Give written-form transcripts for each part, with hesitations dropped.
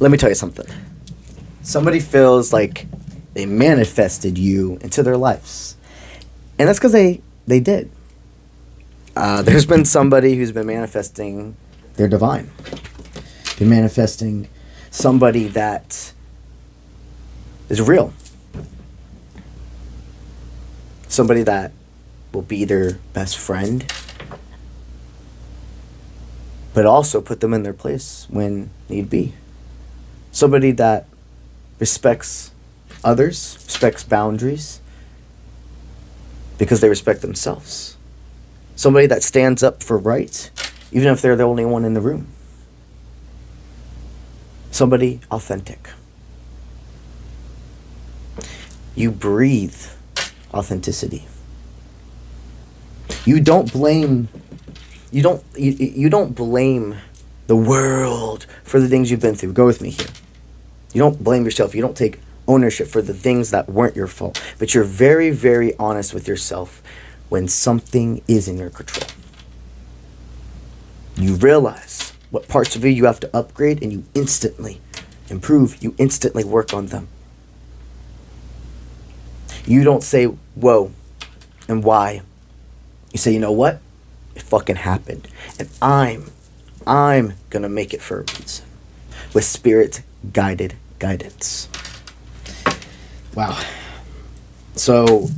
let me tell you something. Somebody feels like they manifested you into their lives. And that's because they did. There's been somebody who's been manifesting their divine. Been manifesting somebody that is real. Somebody that will be their best friend, but also put them in their place when need be. Somebody that respects others, respects boundaries, because they respect themselves. Somebody that stands up for right, even if they're the only one in the room. Somebody authentic. You breathe authenticity. You don't blame you don't blame the world for the things you've been through. Go with me here. You don't blame yourself. You don't take ownership for the things that weren't your fault. But you're very, very honest with yourself when something is in your control. You realize what parts of you have to upgrade, and you instantly improve. You instantly work on them. You don't say, whoa, and why. You say, you know what? It fucking happened. And I'm gonna make it for a reason. With spirit-guided guidance. Wow. So,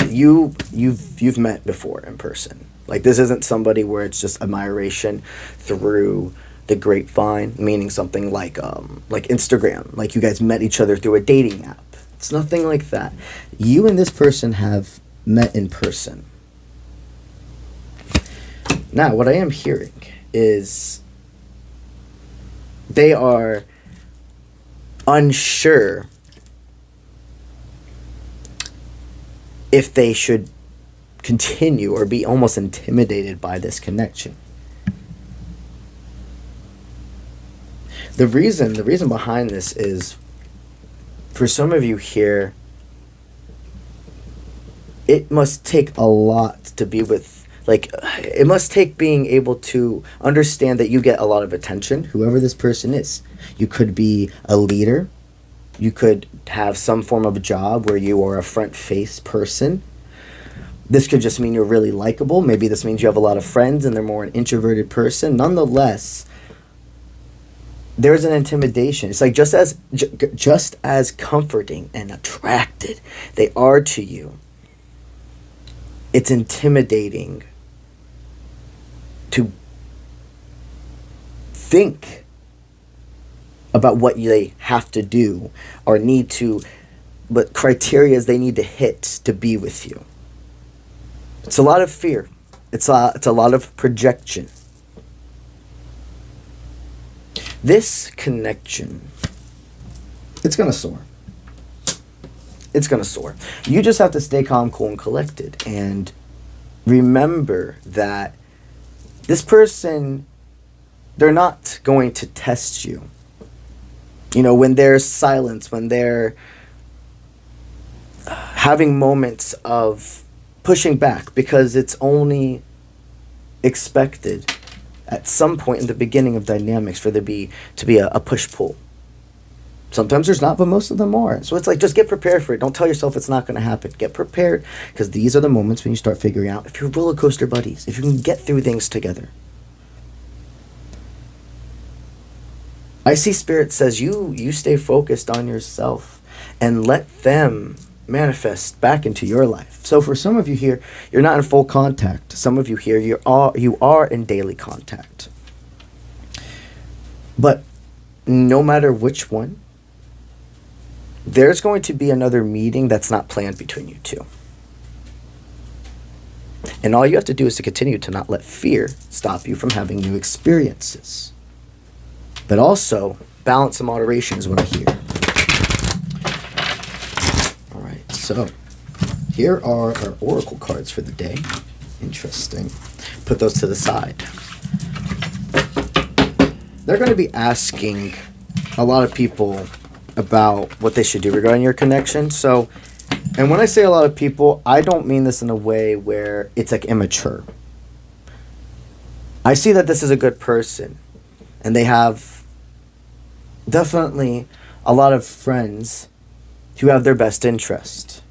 you've met before in person. Like, this isn't somebody where it's just admiration through the grapevine, meaning something like Instagram. Like, you guys met each other through a dating app. It's nothing like that. You and this person have met in person. Now, what I am hearing is they are unsure if they should continue or be almost intimidated by this connection. The reason behind this is, for some of you here, it must take a lot to be with, like, it must take being able to understand that you get a lot of attention, whoever this person is. You could be a leader. You could have some form of a job where you are a front-face person. This could just mean you're really likable. Maybe this means you have a lot of friends and they're more an introverted person. Nonetheless, there's an intimidation. It's like just as comforting and attracted they are to you, it's intimidating to think about what they have to do or need to, what criteria they need to hit to be with you. It's a lot of fear. It's a lot of projection. This connection, it's going to soar. It's going to soar. You just have to stay calm, cool, and collected. And remember that this person, they're not going to test you. You know, when there's silence, when they're having moments of pushing back, because it's only expected at some point in the beginning of dynamics for there to be a push-pull. Sometimes there's not, but most of them are. So it's like, just get prepared for it. Don't tell yourself it's not going to happen. Get prepared, because these are the moments when you start figuring out if you're roller coaster buddies, if you can get through things together. I see Spirit says you stay focused on yourself and let them manifest back into your life. So for some of you here, you're not in full contact. Some of you here, you are in daily contact. But no matter which one, there's going to be another meeting that's not planned between you two. And all you have to do is to continue to not let fear stop you from having new experiences. But also, balance and moderation is what I hear. All right, so here are our oracle cards for the day. Interesting. Put those to the side. They're going to be asking a lot of people about what they should do regarding your connection. So, and when I say a lot of people, I don't mean this in a way where it's like immature. I see that this is a good person, and they have definitely a lot of friends who have their best interest.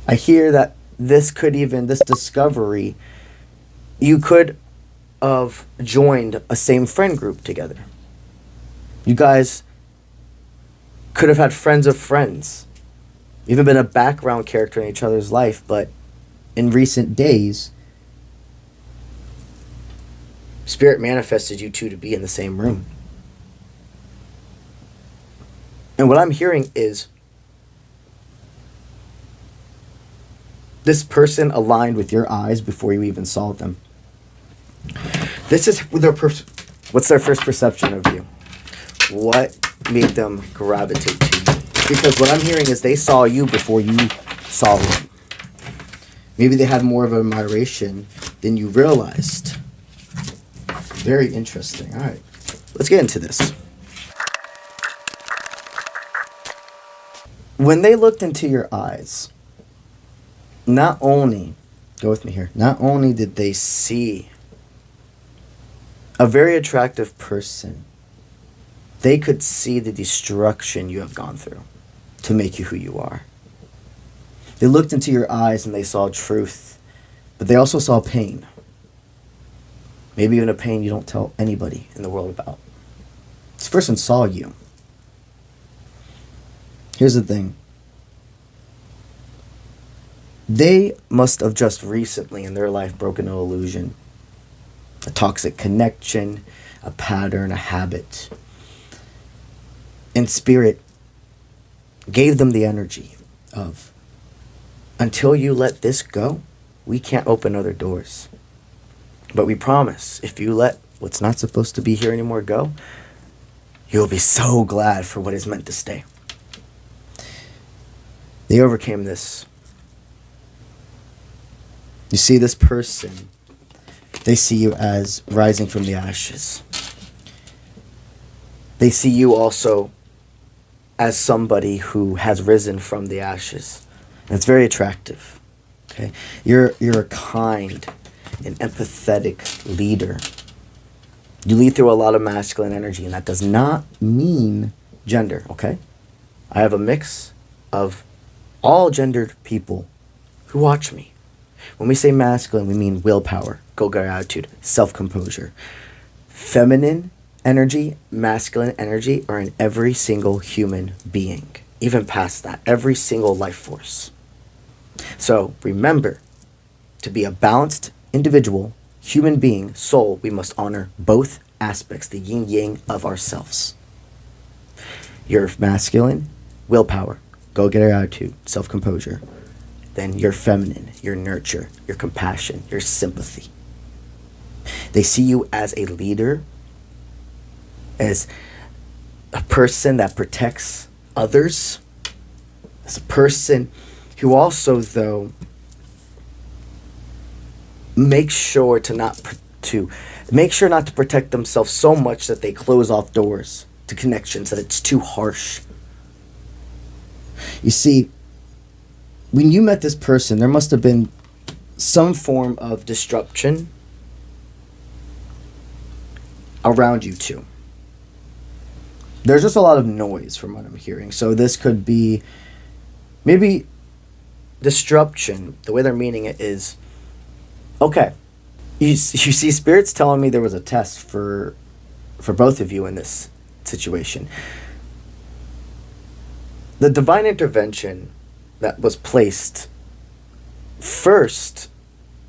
I hear that this discovery, you could have joined a same friend group together. You guys could have had friends of friends, even been a background character in each other's life, but in recent days, Spirit manifested you two to be in the same room. And what I'm hearing is this person aligned with your eyes before you even saw them. This is what's their first perception of you? What made them gravitate to you? Because what I'm hearing is they saw you before you saw them. Maybe they had more of an admiration than you realized. Very interesting. All right, let's get into this. When they looked into your eyes, not only did they see a very attractive person, they could see the destruction you have gone through to make you who you are. They looked into your eyes and they saw truth, but they also saw pain. Maybe even a pain you don't tell anybody in the world about. This person saw you. Here's the thing. They must have just recently in their life broken an illusion, a toxic connection, a pattern, a habit. And Spirit gave them the energy of, until you let this go, we can't open other doors. But we promise, if you let what's not supposed to be here anymore go, you'll be so glad for what is meant to stay. They overcame this. You see this person, they see you as rising from the ashes. They see you also as somebody who has risen from the ashes. And it's very attractive. Okay? You're a kind and empathetic leader. You lead through a lot of masculine energy, and that does not mean gender, okay? I have a mix of all gendered people who watch me. When we say masculine, we mean willpower, go-getter attitude, self-composure. Feminine energy, masculine energy are in every single human being. Even past that, every single life force. So remember, to be a balanced individual, human being, soul, we must honor both aspects, the yin-yang of ourselves. Your masculine, willpower, go-getter attitude, self-composure. Then your feminine, your nurture, your compassion, your sympathy. They see you as a leader, as a person that protects others, as a person who also, though, makes sure not to protect themselves so much that they close off doors to connections, that it's too harsh. You see, when you met this person, there must have been some form of disruption around you two. There's just a lot of noise from what I'm hearing. So this could be maybe disruption. The way they're meaning it is, okay, you see, Spirit's telling me there was a test for both of you in this situation. The divine intervention that was placed first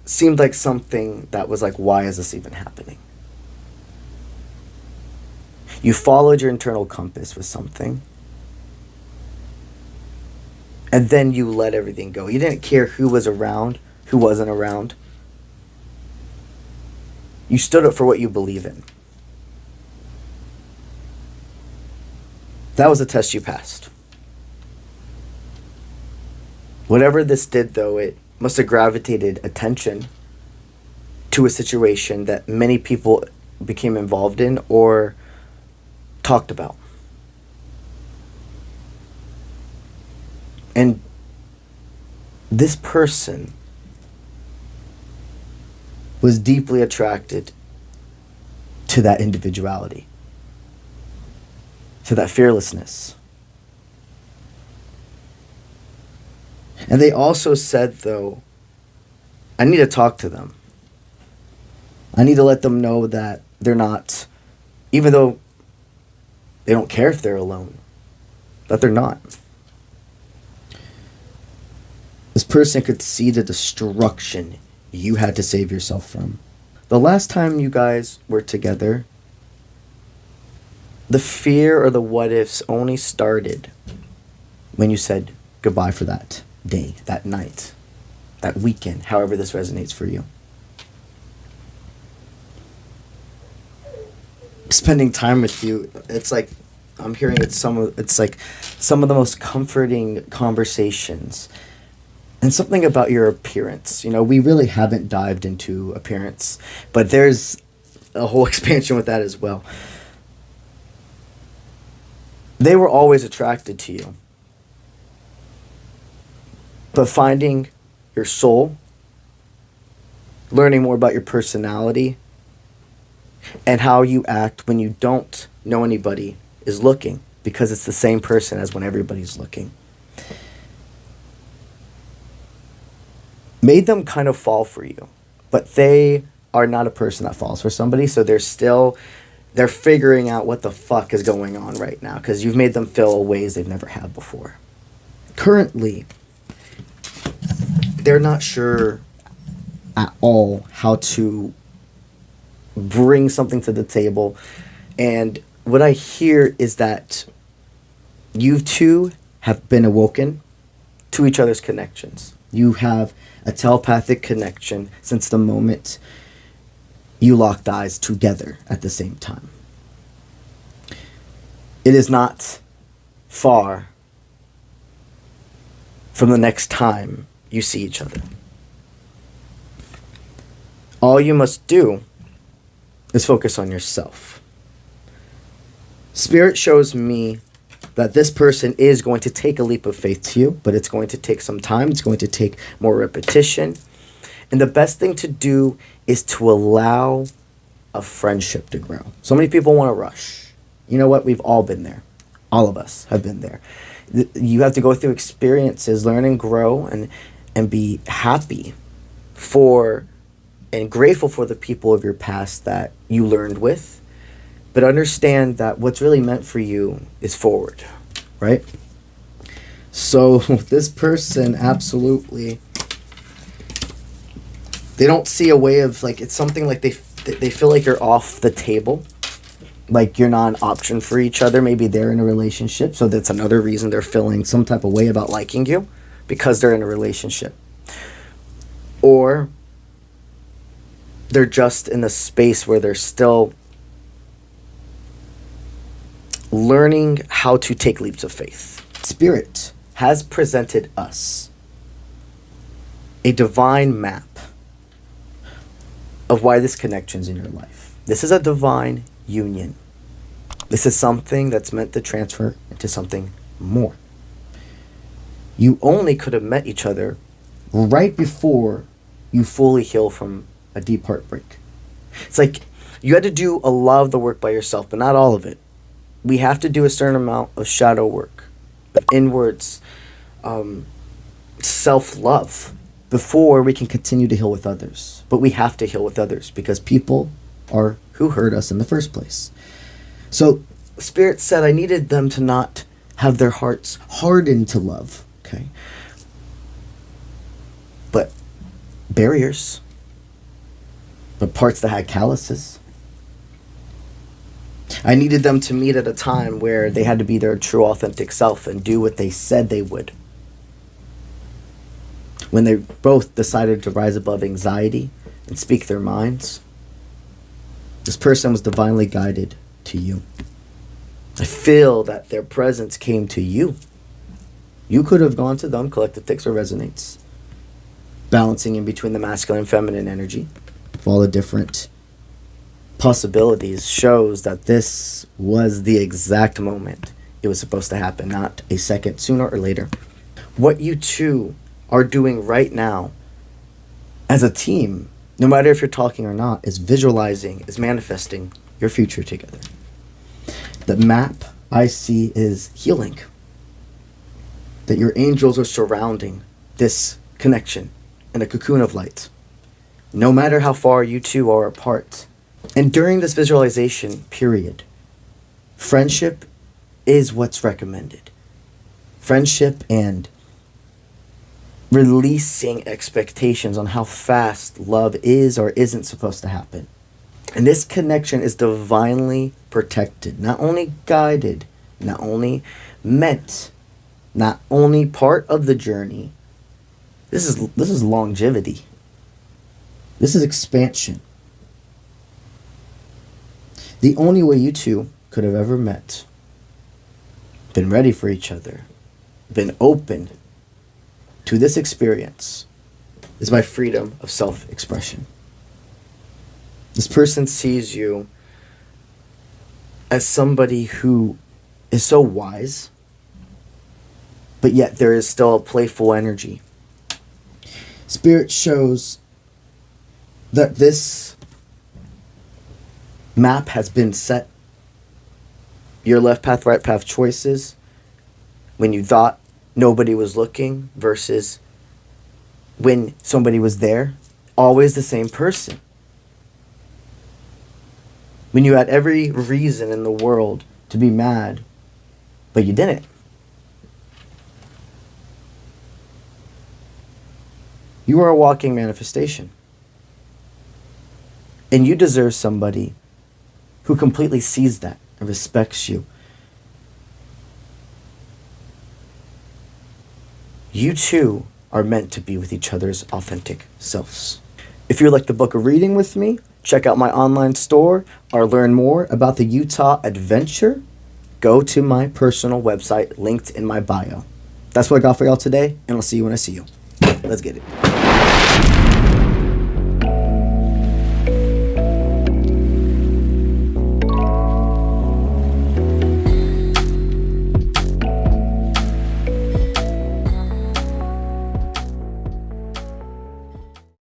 seemed like something that was like, why is this even happening? You followed your internal compass with something, and then you let everything go. You didn't care who was around, who wasn't around. You stood up for what you believe in. That was a test you passed. Whatever this did, though, it must have gravitated attention to a situation that many people became involved in or talked about. And this person was deeply attracted to that individuality. to that fearlessness. And they also said, though, I need to talk to them. I need to let them know that they're not, even though they don't care if they're alone, that they're not. This person could see the destruction you had to save yourself from. The last time you guys were together, the fear or the what ifs only started when you said goodbye for that day, that night, that weekend, however this resonates for you. Spending time with you, it's like I'm hearing it's like some of the most comforting conversations. And something about your appearance. You know, we really haven't dived into appearance, but there's a whole expansion with that as well. They were always attracted to you. But finding your soul, learning more about your personality, and how you act when you don't know anybody is looking, because it's the same person as when everybody's looking, made them kind of fall for you. But they are not a person that falls for somebody, so they're figuring out what the fuck is going on right now, because you've made them feel ways they've never had before. Currently, they're not sure at all how to bring something to the table. And what I hear is that you two have been awoken to each other's connections. You have a telepathic connection since the moment you locked eyes together at the same time. It is not far from the next time you see each other. All you must do is focus on yourself. Spirit shows me that this person is going to take a leap of faith to you, but it's going to take some time. It's going to take more repetition. And the best thing to do is to allow a friendship to grow. So many people want to rush. You know what? We've all been there. All of us have been there. You have to go through experiences, learn and grow, and be happy for and grateful for the people of your past that you learned with. But understand that what's really meant for you is forward, right? So this person, absolutely, they don't see a way of, like, it's something like they feel like you're off the table, like you're not an option for each other. Maybe they're in a relationship, so that's another reason they're feeling some type of way about liking you, because they're in a relationship. Or they're just in a space where they're still learning how to take leaps of faith. Spirit has presented us a divine map of why this connection's in your life. This is a divine union. This is something that's meant to transfer into something more. You only could have met each other right before you fully heal from a deep heartbreak. It's like you had to do a lot of the work by yourself, but not all of it. We have to do a certain amount of shadow work, of inwards, self-love, before we can continue to heal with others. But we have to heal with others because people are who hurt us in the first place. So Spirit said I needed them to not have their hearts hardened to love, okay? But barriers, but parts that had calluses. I needed them to meet at a time where they had to be their true, authentic self and do what they said they would. When they both decided to rise above anxiety and speak their minds, this person was divinely guided to you. I feel that their presence came to you. You could have gone to them, collective ticks or resonates, balancing in between the masculine and feminine energy of all the different possibilities, shows that this was the exact moment it was supposed to happen, not a second sooner or later. What you two are doing right now as a team, no matter if you're talking or not, is visualizing, is manifesting your future together. The map I see is healing. That your angels are surrounding this connection in a cocoon of light, no matter how far you two are apart. And during this visualization period, friendship is what's recommended. Friendship and releasing expectations on how fast love is or isn't supposed to happen. And this connection is divinely protected, not only guided, not only meant, not only part of the journey. This is longevity. This is expansion. The only way you two could have ever met, been ready for each other, been open to this experience, is by freedom of self-expression. This person sees you as somebody who is so wise, but yet there is still a playful energy. Spirit shows that this map has been set. Your left path, right path choices when you thought nobody was looking versus when somebody was there, always the same person. When you had every reason in the world to be mad, but you didn't. You are a walking manifestation. And you deserve somebody who completely sees that and respects you. You two are meant to be with each other's authentic selves. If you like the book of reading with me, check out my online store or learn more about the Utah adventure, go to my personal website linked in my bio. That's what I got for y'all today, and I'll see you when I see you. Let's get it.